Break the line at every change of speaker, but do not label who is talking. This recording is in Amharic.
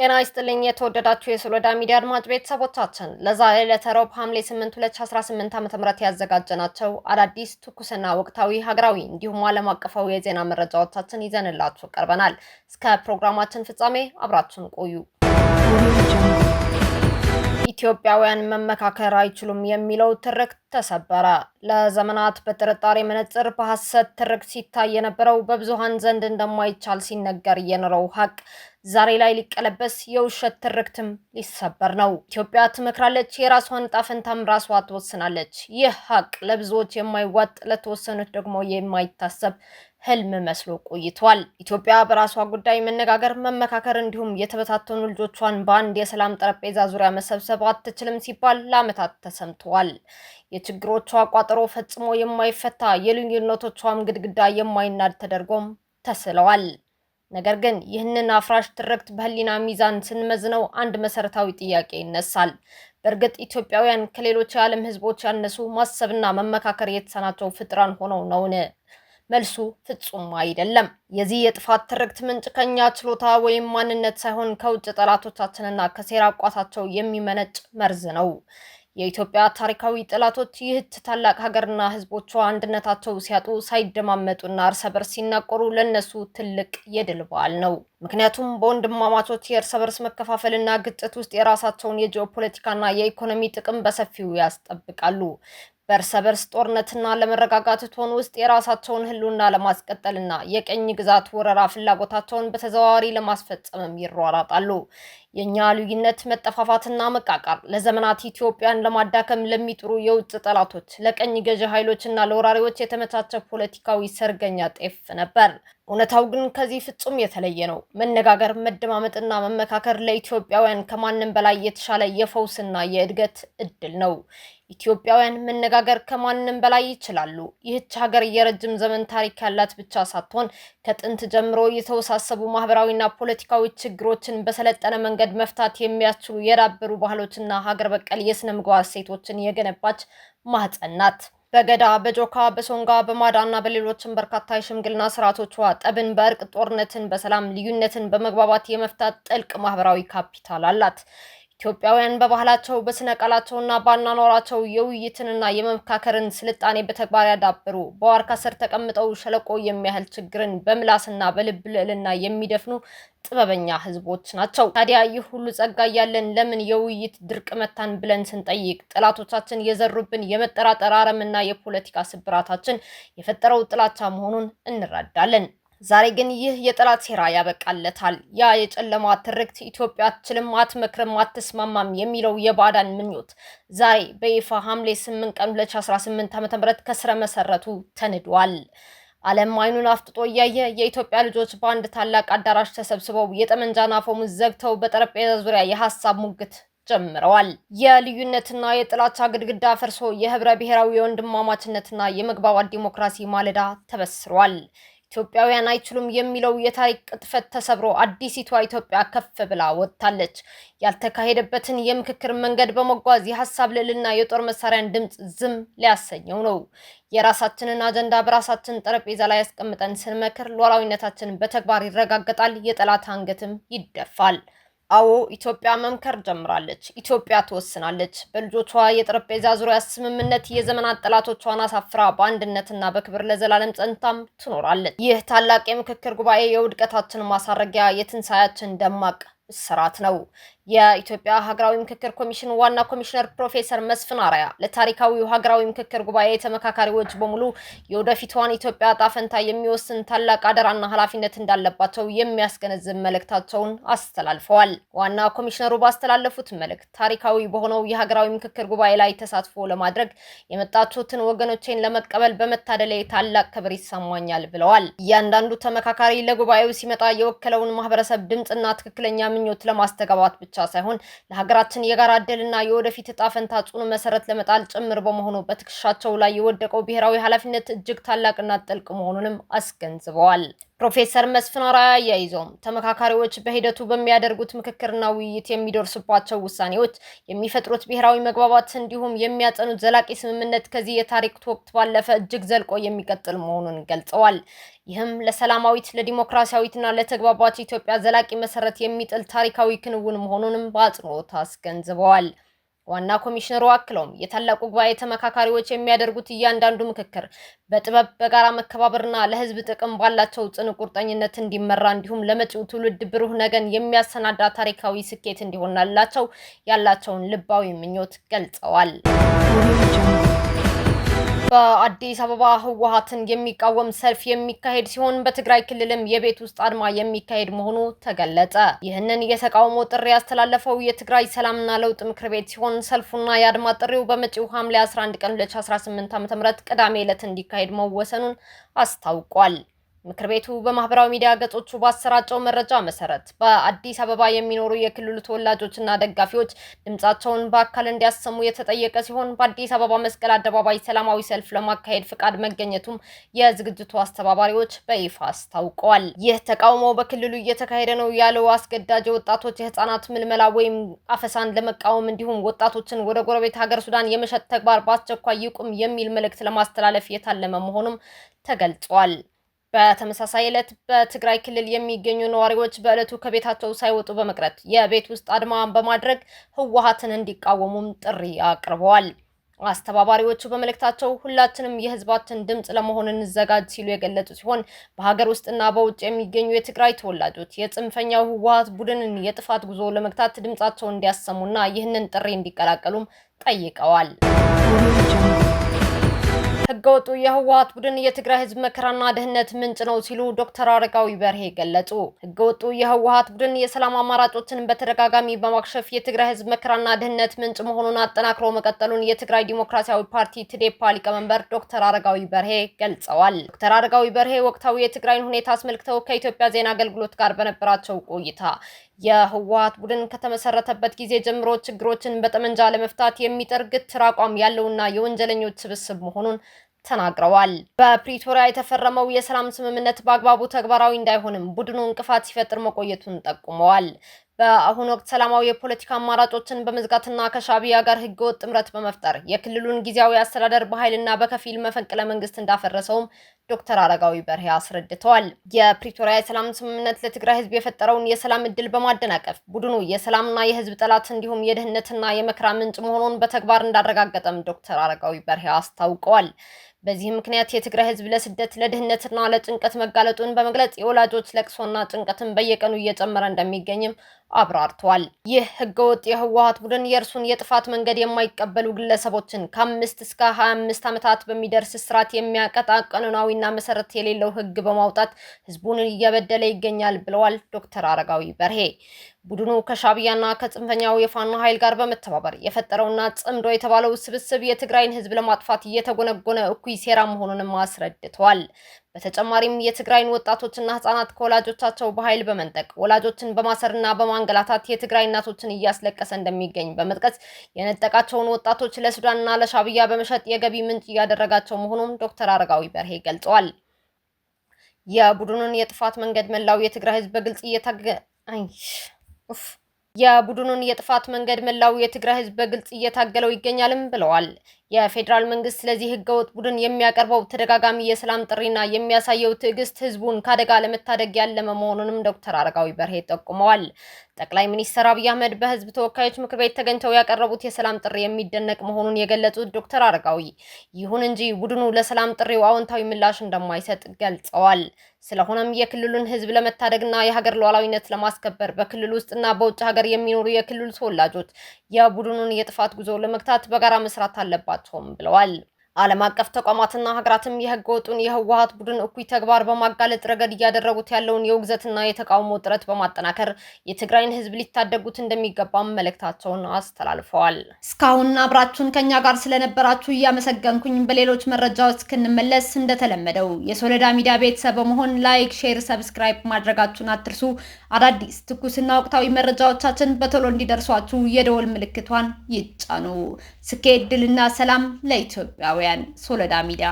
ጤና ይስጥልኝ የተወደዳችሁ የሶሎዳ ሚዲያ አድማጭ ቤተሰቦቻችን ለዛሬ ለተሮብ ሐምሌ 8 2018 ዓ.ም ያዘጋጀናቸው አዳዲስ ትኩስና ወቅታዊ ሀገራዊ እንዲሁም ዓለም አቀፋዊ የዜና መረጃዎቻችን ይዘንላችሁ ቀርበናል። እስከ ፕሮግራማችን ፍጻሜ አብራችሁን ቆዩ። ኢትዮጵያውያን መመካከር አይችሉም የሚለው ትርክት ተሰበረ። ለዘመናት በጥርጣሬ መነጽር በሐሰት ትርክት ሲታይ የነበረው በብዙሃን ዘንድ እንደማይቻል ሲነገር የኖረው ሀቅ ዛሬ ላይ ሊቀለበስ የውሸት ትርክትም ሊሰበር ነው። ኢትዮጵያ ትመክራለች፣ የራሷን ዕጣ ፈንታም ራሷ ትወስናለች። ይህ ሀቅ ለብዙዎች የማይዋጥ ለተወሰኑት ደግሞ የማይታሰብ ህልም መስሎ ቆይቷል። ኢትዮጵያ በራሷ ጉዳይ መነጋገር፣ መመካከር እንዲሁም የተበታተኑ ልጆቿን በአንድ የሰላም ጠረጴዛ ዙሪያ መሰብሰብ አትችልም ሲባል ለዓመታት ተሰምተዋል። የችግሮቿ ቋጠሮ ፈጽሞ የማይፈታ የልዩነቶቿም ግድግዳ የማይናድ ተደርጎም ተስለዋል። ነገር ግን ይህንን አፍራሽ ትርክት በህሊና ሚዛን ስንመዝነው አንድ መሰረታዊ ጥያቄ ይነሳል። በእርግጥ ኢትዮጵያውያን ከሌሎች የዓለም ህዝቦች ያነሱ ማሰብና መመካከር የተሳናቸው ፍጥራን ሆነው ነውን? መልሱ ፍጹም አይደለም። የዚህ የጥፋት ትርክት ምንጭ ከኛ ችሎታ ወይም ማንነት ሳይሆን ከውጭ ጠላቶቻችንና ከሴራ ቋታቸው የሚመነጭ መርዝ ነው። የኢትዮጵያ ታሪካዊ ጠላቶች ይህች ታላቅ ሀገርና ህዝቦቿ አንድነታቸው ሲያጡ፣ ሳይደማመጡና እርስ በርስ ሲናቆሩ ለነሱ ትልቅ የድል በዓል ነው። ምክንያቱም በወንድማማቾች የእርስ በርስ መከፋፈልና ግጭት ውስጥ የራሳቸውን የጂኦፖለቲካና የኢኮኖሚ ጥቅም በሰፊው ያስጠብቃሉ። በእርስ በርስ ጦርነትና ለመረጋጋት ቶን ውስጥ የራሳቸውን ህልውና ለማስቀጠልና የቀኝ ግዛት ወረራ ፍላጎታቸውን በተዘዋዋሪ ለማስፈጸምም ይሯራጣሉ። የኛ ልዩነት፣ መጠፋፋትና መቃቃር ለዘመናት ኢትዮጵያን ለማዳከም ለሚጥሩ የውጭ ጠላቶች፣ ለቀኝ ገዢ ኃይሎችና ለወራሪዎች የተመቻቸ ፖለቲካዊ ሰርገኛ ጤፍ ነበር። እውነታው ግን ከዚህ ፍጹም የተለየ ነው። መነጋገር፣ መደማመጥና መመካከር ለኢትዮጵያውያን ከማንም በላይ የተሻለ የፈውስና የእድገት እድል ነው። ኢትዮጵያውያን መነጋገር ከማንም በላይ ይችላሉ። ይህች ሀገር የረጅም ዘመን ታሪክ ያላት ብቻ ሳትሆን ከጥንት ጀምሮ የተወሳሰቡ ማህበራዊና ፖለቲካዊ ችግሮችን በሰለጠነ መንገድ መፍታት የሚያስችሉ የዳበሩ ባህሎችና ሀገር በቀል የስነ ምግባር እሴቶችን የገነባች ማህፀን ናት። በገዳ፣ በጆካ፣ በሶንጋ፣ በማዳና በሌሎችም በርካታ የሽምግልና ስርዓቶቿ ጠብን በእርቅ፣ ጦርነትን በሰላም፣ ልዩነትን በመግባባት የመፍታት ጥልቅ ማህበራዊ ካፒታል አላት። ኢትዮጵያውያን በባህላቸው፣ በስነ ቃላቸውና ባናኗራቸው የውይይትንና የመመካከርን ስልጣኔ በተግባር ያዳበሩ፣ በዋርካ ስር ተቀምጠው ሸለቆ የሚያህል ችግርን በምላስና በልብ ልዕልና የሚደፍኑ ጥበበኛ ህዝቦች ናቸው። ታዲያ ይህ ሁሉ ጸጋ እያለን ለምን የውይይት ድርቅ መታን ብለን ስንጠይቅ ጠላቶቻችን የዘሩብን የመጠራጠር አረምና የፖለቲካ ስብራታችን የፈጠረው ጥላቻ መሆኑን እንረዳለን። ዛሬ ግን ይህ የጠላት ሴራ ያበቃለታል። ያ የጨለማ ትርክት ኢትዮጵያ አትችልም፣ አትመክርም፣ አትስማማም የሚለው የባዕዳን ምኞት ዛሬ በይፋ ሐምሌ 8 ቀን 2018 ዓ.ም ከስረ መሰረቱ ተንዷል። ዓለም አይኑን አፍጥጦ እያየ የኢትዮጵያ ልጆች በአንድ ታላቅ አዳራሽ ተሰብስበው የጠመንጃን አፈሙዝ ዘግተው በጠረጴዛ ዙሪያ የሐሳብ ሙግት ጀምረዋል። የልዩነትና የጥላቻ ግድግዳ ፈርሶ የህብረ ብሔራዊ የወንድማማችነትና የመግባባት ዲሞክራሲ ማለዳ ተበስሯል። ኢትዮጵያውያን አይችሉም የሚለው የታሪክ ቅጥፈት ተሰብሮ አዲሲቷ ኢትዮጵያ ከፍ ብላ ወጥታለች። ያልተካሄደበትን የምክክር መንገድ በመጓዝ የሐሳብ ልዕልና የጦር መሳሪያን ድምፅ ዝም ሊያሰኘው ነው። የራሳችንን አጀንዳ በራሳችን ጠረጴዛ ላይ ያስቀምጠን ስንመክር ሉዓላዊነታችን በተግባር ይረጋገጣል፣ የጠላት አንገትም ይደፋል። አዎ ኢትዮጵያ መምከር ጀምራለች። ኢትዮጵያ ትወስናለች። በልጆቿ የጠረጴዛ ዙሪያ ስምምነት የዘመናት ጠላቶቿን አሳፍራ በአንድነትና በክብር ለዘላለም ጸንታም ትኖራለች። ይህ ታላቅ የምክክር ጉባኤ የውድቀታችን ማሳረጊያ፣ የትንሳኤያችን ደማቅ ስራት ነው። የኢትዮጵያ ሀገራዊ ምክክር ኮሚሽን ዋና ኮሚሽነር ፕሮፌሰር መስፍን አርአያ ለታሪካዊው ሀገራዊ ምክክር ጉባኤ ተመካካሪዎች በሙሉ የወደፊቷን ኢትዮጵያ ዕጣ ፈንታ የሚወስን ታላቅ አደራና ኃላፊነት እንዳለባቸው የሚያስገነዝብ መልእክታቸውን አስተላልፈዋል። ዋና ኮሚሽነሩ ባስተላለፉት መልእክት ታሪካዊ በሆነው የሀገራዊ ምክክር ጉባኤ ላይ ተሳትፎ ለማድረግ የመጣችሁትን ወገኖቼን ለመቀበል በመታደሌ ታላቅ ክብር ይሰማኛል ብለዋል። እያንዳንዱ ተመካካሪ ለጉባኤው ሲመጣ የወከለውን ማህበረሰብ ድምፅና ትክክለኛ ምኞት ለማስተጋባት ብቻ ሳይሆን ለሀገራችን የጋራ ዕድልና የወደፊት ዕጣ ፈንታ ጽኑ መሰረት ለመጣል ጭምር በመሆኑ በትከሻቸው ላይ የወደቀው ብሔራዊ ኃላፊነት እጅግ ታላቅና ጥልቅ መሆኑንም አስገንዝበዋል። ፕሮፌሰር መስፍን አርአያ ያይዞም ተመካካሪዎች በሂደቱ በሚያደርጉት ምክክርና ውይይት የሚደርሱባቸው ውሳኔዎች የሚፈጥሩት ብሔራዊ መግባባት እንዲሁም የሚያጸኑት ዘላቂ ስምምነት ከዚህ የታሪክ ወቅት ባለፈ እጅግ ዘልቆ የሚቀጥል መሆኑን ገልጸዋል። ይህም ለሰላማዊት ለዲሞክራሲያዊትና ለተግባባች ኢትዮጵያ ዘላቂ መሰረት የሚጥል ታሪካዊ ክንውን መሆኑንም በአጽንኦት አስገንዝበዋል። ዋና ኮሚሽነሩ አክለውም የታላቁ ጉባኤ ተመካካሪዎች የሚያደርጉት እያንዳንዱ ምክክር በጥበብ በጋራ መከባበርና ለሕዝብ ጥቅም ባላቸው ጽኑ ቁርጠኝነት እንዲመራ እንዲሁም ለመጪው ትውልድ ብሩህ ነገን የሚያሰናዳ ታሪካዊ ስኬት እንዲሆንላቸው ያላቸውን ልባዊ ምኞት ገልጸዋል። በአዲስ አበባ ህወሓትን የሚቃወም ሰልፍ የሚካሄድ ሲሆን በትግራይ ክልልም የቤት ውስጥ አድማ የሚካሄድ መሆኑ ተገለጸ። ይህንን የተቃውሞ ጥሪ ያስተላለፈው የትግራይ ሰላምና ለውጥ ምክር ቤት ሲሆን ሰልፉና የአድማ ጥሪው በመጪው ሐምሌ 11 ቀን 2018 ዓ.ም ቅዳሜ ዕለት እንዲካሄድ መወሰኑን አስታውቋል። ምክር ቤቱ በማህበራዊ ሚዲያ ገጾቹ ባሰራጨው መረጃ መሰረት በአዲስ አበባ የሚኖሩ የክልሉ ተወላጆችና ደጋፊዎች ድምጻቸውን በአካል እንዲያሰሙ የተጠየቀ ሲሆን በአዲስ አበባ መስቀል አደባባይ ሰላማዊ ሰልፍ ለማካሄድ ፍቃድ መገኘቱም የዝግጅቱ አስተባባሪዎች በይፋ አስታውቀዋል። ይህ ተቃውሞ በክልሉ እየተካሄደ ነው ያለው አስገዳጅ ወጣቶች የህፃናት ምልመላ ወይም አፈሳን ለመቃወም እንዲሁም ወጣቶችን ወደ ጎረቤት ሀገር ሱዳን የመሸጥ ተግባር በአስቸኳይ ይቁም የሚል መልእክት ለማስተላለፍ የታለመ መሆኑም ተገልጿል። በተመሳሳይ ዕለት በትግራይ ክልል የሚገኙ ነዋሪዎች በዕለቱ ከቤታቸው ሳይወጡ በመቅረት የቤት ውስጥ አድማ በማድረግ ህወሓትን እንዲቃወሙም ጥሪ አቅርበዋል። አስተባባሪዎቹ በመልእክታቸው ሁላችንም የህዝባችን ድምጽ ለመሆን እንዘጋጅ ሲሉ የገለጹ ሲሆን በሀገር ውስጥና በውጭ የሚገኙ የትግራይ ተወላጆች የጽንፈኛው ህወሓት ቡድንን የጥፋት ጉዞ ለመግታት ድምጻቸውን እንዲያሰሙና ይህንን ጥሪ እንዲቀላቀሉም ጠይቀዋል። ህገወጡ የህወሓት ቡድን የትግራይ ህዝብ መከራና ደህንነት ምንጭ ነው ሲሉ ዶክተር አረጋዊ በርሄ ገለጹ። ህገወጡ የህወሓት ቡድን የሰላም አማራጮችን በተደጋጋሚ በማክሸፍ የትግራይ ህዝብ መከራና ደህንነት ምንጭ መሆኑን አጠናክሮ መቀጠሉን የትግራይ ዲሞክራሲያዊ ፓርቲ ትዴፓ ሊቀመንበር ዶክተር አረጋዊ በርሄ ገልጸዋል። ዶክተር አረጋዊ በርሄ ወቅታዊ የትግራይን ሁኔታ አስመልክተው ከኢትዮጵያ ዜና አገልግሎት ጋር በነበራቸው ቆይታ የህወሓት ቡድን ከተመሰረተበት ጊዜ ጀምሮ ችግሮችን በጠመንጃ ለመፍታት የሚጥር ግትር አቋም ያለውና የወንጀለኞች ስብስብ መሆኑን ተናግረዋል። በፕሪቶሪያ የተፈረመው የሰላም ስምምነት በአግባቡ ተግባራዊ እንዳይሆንም ቡድኑ እንቅፋት ሲፈጥር መቆየቱን ጠቁመዋል። በአሁኑ ወቅት ሰላማዊ የፖለቲካ አማራጮችን በመዝጋትና ከሻዕቢያ ጋር ህገወጥ ጥምረት በመፍጠር የክልሉን ጊዜያዊ አስተዳደር በኃይልና በከፊል መፈንቅለ መንግስት እንዳፈረሰውም ዶክተር አረጋዊ በርሄ አስረድተዋል። የፕሪቶሪያ የሰላም ስምምነት ለትግራይ ህዝብ የፈጠረውን የሰላም እድል በማደናቀፍ ቡድኑ የሰላምና የህዝብ ጠላት እንዲሁም የድህነትና የመከራ ምንጭ መሆኑን በተግባር እንዳረጋገጠም ዶክተር አረጋዊ በርሄ አስታውቀዋል። በዚህ ምክንያት የትግራይ ህዝብ ለስደት ለድህነትና ለጭንቀት መጋለጡን በመግለጽ የወላጆች ለቅሶና ጭንቀትን በየቀኑ እየጨመረ እንደሚገኝም አብራርተዋል። ይህ ህገወጥ የህወሓት ቡድን የእርሱን የጥፋት መንገድ የማይቀበሉ ግለሰቦችን ከ5 እስከ 25 ዓመታት በሚደርስ እስራት የሚያቀጣ ቀኖናዊና መሰረት የሌለው ህግ በማውጣት ህዝቡን እየበደለ ይገኛል ብለዋል ዶክተር አረጋዊ በርሄ። ቡድኑ ከሻዕቢያና ከጽንፈኛው የፋኖ ኃይል ጋር በመተባበር የፈጠረውና ጽምዶ የተባለው ስብስብ የትግራይን ህዝብ ለማጥፋት እየተጎነጎነ እኩይ ሴራ መሆኑንም አስረድተዋል። በተጨማሪም የትግራይን ወጣቶችና ህጻናት ከወላጆቻቸው በኃይል በመንጠቅ ወላጆችን በማሰርና በማንገላታት የትግራይ እናቶችን እያስለቀሰ እንደሚገኝ በመጥቀስ የነጠቃቸውን ወጣቶች ለሱዳንና ለሻዕቢያ በመሸጥ የገቢ ምንጭ እያደረጋቸው መሆኑን ዶክተር አረጋዊ በርሄ ገልጸዋል። የቡድኑን የጥፋት መንገድ መላው የትግራይ ህዝብ በግልጽ የቡድኑን የጥፋት መንገድ መላው የትግራይ ህዝብ በግልጽ እየታገለው ይገኛልም ብለዋል። የፌዴራል መንግስት ለዚህ ህገወጥ ቡድን የሚያቀርበው ተደጋጋሚ የሰላም ጥሪና የሚያሳየው ትዕግስት ህዝቡን ከአደጋ ለመታደግ ያለመ መሆኑንም ዶክተር አረጋዊ በርሄ ጠቁመዋል። ጠቅላይ ሚኒስትር አብይ አህመድ በህዝብ ተወካዮች ምክር ቤት ተገኝተው ያቀረቡት የሰላም ጥሪ የሚደነቅ መሆኑን የገለጹት ዶክተር አረጋዊ ይሁን እንጂ ቡድኑ ለሰላም ጥሪው አዎንታዊ ምላሽ እንደማይሰጥ ገልጸዋል። ስለሆነም የክልሉን ህዝብ ለመታደግና የሀገር ሉዓላዊነት ለማስከበር በክልል ውስጥና በውጭ ሀገር የሚኖሩ የክልሉ ተወላጆች የቡድኑን የጥፋት ጉዞ ለመግታት በጋራ መስራት አለባቸውም ብለዋል። ዓለም አቀፍ ተቋማትና ሀገራትም የህገ ወጡን የህወሓት ቡድን እኩይ ተግባር በማጋለጥ ረገድ እያደረጉት ያለውን የውግዘትና የተቃውሞ ጥረት በማጠናከር የትግራይን ህዝብ ሊታደጉት እንደሚገባም መልእክታቸውን አስተላልፈዋል። እስካሁን አብራችሁን ከኛ ጋር ስለነበራችሁ እያመሰገንኩኝ በሌሎች መረጃዎች እስክንመለስ እንደተለመደው የሶለዳ ሚዲያ ቤተሰብ በመሆን ላይክ፣ ሼር፣ ሰብስክራይብ ማድረጋችሁን አትርሱ። አዳዲስ ትኩስና ወቅታዊ መረጃዎቻችን በቶሎ እንዲደርሷችሁ የደወል ምልክቷን ይጫኑ። ስኬት፣ ድልና ሰላም ለኢትዮጵያ። ሶለዳ ሚዲያ